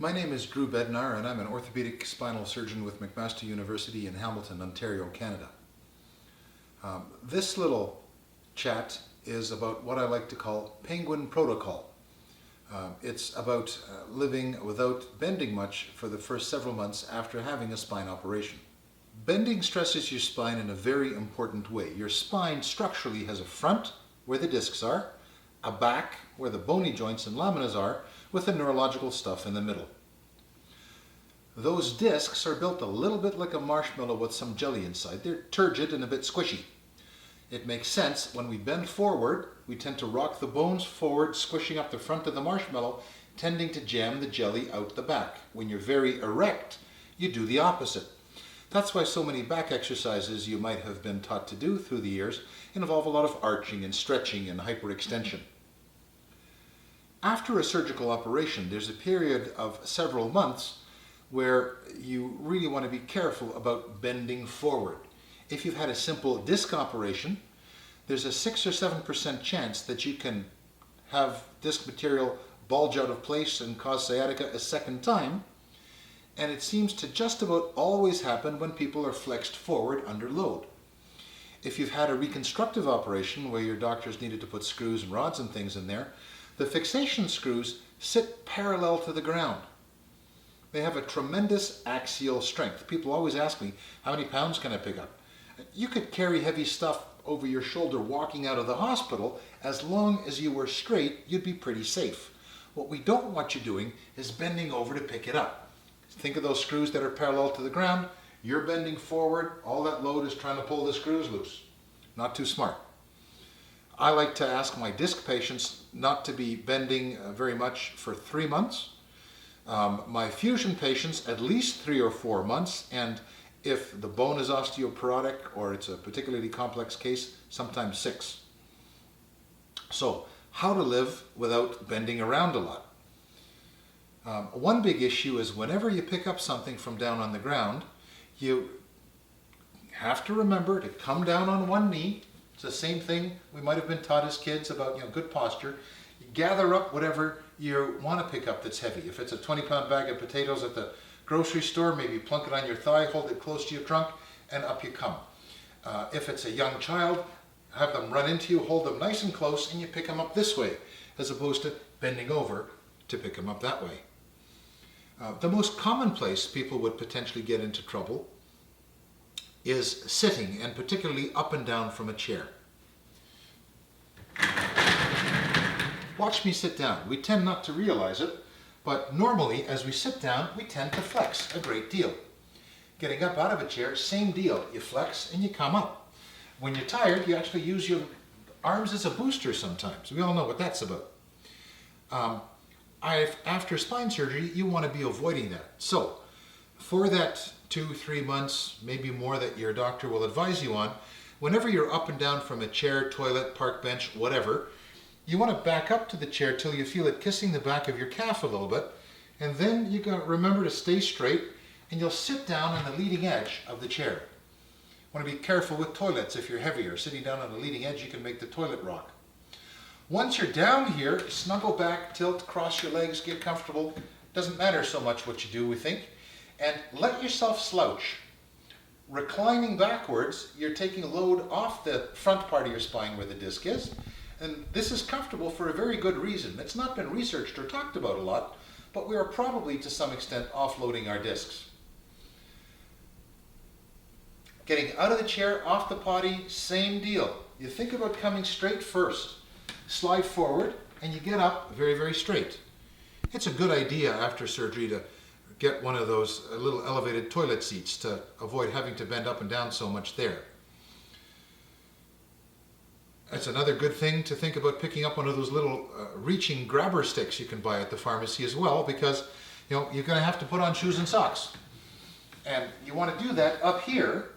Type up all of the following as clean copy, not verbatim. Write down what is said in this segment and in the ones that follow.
My name is Drew Bednar and I'm an orthopedic spinal surgeon with McMaster University in Hamilton, Ontario, Canada. This little chat is about what I like to call penguin protocol. It's about living without bending much for the first several months after having a spine operation. Bending stresses your spine in a very important way. Your spine structurally has a front, where the discs are, a back, where the bony joints and laminas are, with the neurological stuff in the middle. Those discs are built a little bit like a marshmallow with some jelly inside. They're turgid and a bit squishy. It makes sense when we bend forward, we tend to rock the bones forward, squishing up the front of the marshmallow, tending to jam the jelly out the back. When you're very erect, you do the opposite. That's why so many back exercises you might have been taught to do through the years involve a lot of arching and stretching and hyperextension. After a surgical operation, there's a period of several months where you really want to be careful about bending forward. If you've had a simple disc operation, there's a 6 or 7% chance that you can have disc material bulge out of place and cause sciatica a second time, and it seems to just about always happen when people are flexed forward under load. If you've had a reconstructive operation where your doctors needed to put screws and rods and things in there, the fixation screws sit parallel to the ground. They have a tremendous axial strength. People always ask me, how many pounds can I pick up? You could carry heavy stuff over your shoulder walking out of the hospital. As long as you were straight, you'd be pretty safe. What we don't want you doing is bending over to pick it up. Think of those screws that are parallel to the ground. You're bending forward. All that load is trying to pull the screws loose. Not too smart. I like to ask my disc patients not to be bending very much for 3 months. My fusion patients at least 3 or 4 months, and if the bone is osteoporotic or it's a particularly complex case, sometimes 6. So, how to live without bending around a lot. One big issue is whenever you pick up something from down on the ground, you have to remember to come down on one knee. It's the same thing we might have been taught as kids about good posture. You gather up whatever you want to pick up that's heavy. If it's a 20-pound bag of potatoes at the grocery store, maybe plunk it on your thigh, hold it close to your trunk, and up you come. If it's a young child, have them run into you, hold them nice and close, and you pick them up this way, as opposed to bending over to pick them up that way. The most common place people would potentially get into trouble is sitting, and particularly up and down from a chair. Watch me sit down. We tend not to realize it, but normally as we sit down, we tend to flex a great deal. Getting up out of a chair, same deal. You flex and you come up. When you're tired, you actually use your arms as a booster sometimes. We all know what that's about. After spine surgery, you want to be avoiding that. So, for that 2-3 months, maybe more, that your doctor will advise you on, whenever you're up and down from a chair, toilet, park bench, whatever, you want to back up to the chair till you feel it kissing the back of your calf a little bit, and then you got to remember to stay straight, and you'll sit down on the leading edge of the chair. Want to be careful with toilets if you're heavier. Sitting down on the leading edge, you can make the toilet rock. Once you're down here, snuggle back, tilt, cross your legs, get comfortable. Doesn't matter so much what you do, we think. And let yourself slouch. Reclining backwards, you're taking a load off the front part of your spine where the disc is. And this is comfortable for a very good reason. It's not been researched or talked about a lot, but we are probably to some extent offloading our discs. Getting out of the chair, off the potty, same deal. You think about coming straight first. Slide forward and you get up very, very straight. It's a good idea after surgery to get one of those little elevated toilet seats to avoid having to bend up and down so much there. That's another good thing to think about, picking up one of those little reaching grabber sticks you can buy at the pharmacy as well, because you're going to have to put on shoes and socks. And you want to do that up here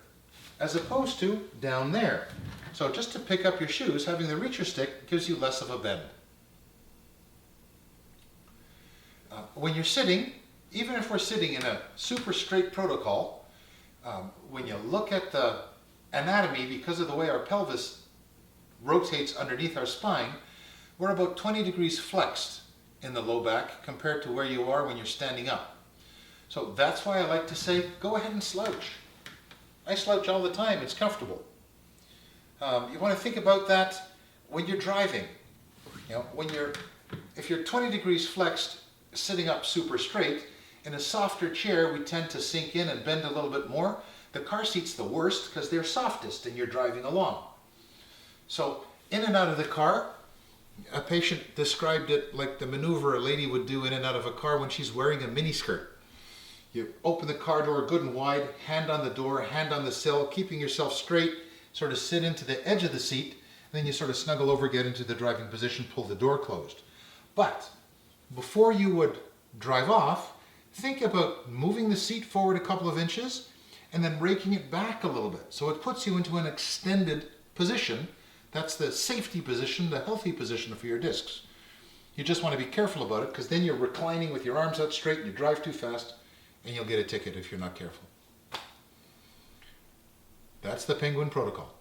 as opposed to down there. So just to pick up your shoes, having the reacher stick gives you less of a bend. When you're sitting, even if we're sitting in a super straight protocol, when you look at the anatomy, because of the way our pelvis rotates underneath our spine, we're about 20 degrees flexed. in the low back compared to where you are when you're standing up. So that's why I like to say, go ahead and slouch. I slouch all the time, it's comfortable. You want to think about that when you're driving. You know, if you're 20 degrees flexed, sitting up super straight, in a softer chair we tend to sink in and bend a little bit more. The car seat's the worst because they're softest and you're driving along. So in and out of the car, a patient described it like the maneuver a lady would do in and out of a car when she's wearing a miniskirt. You open the car door good and wide, hand on the door, hand on the sill, keeping yourself straight, sort of sit into the edge of the seat, and then you sort of snuggle over, get into the driving position, pull the door closed. But before you would drive off, think about moving the seat forward a couple of inches and then raking it back a little bit. So it puts you into an extended position. That's the safety position, the healthy position for your discs. You just want to be careful about it because then you're reclining with your arms out straight and you drive too fast and you'll get a ticket if you're not careful. That's the Penguin Protocol.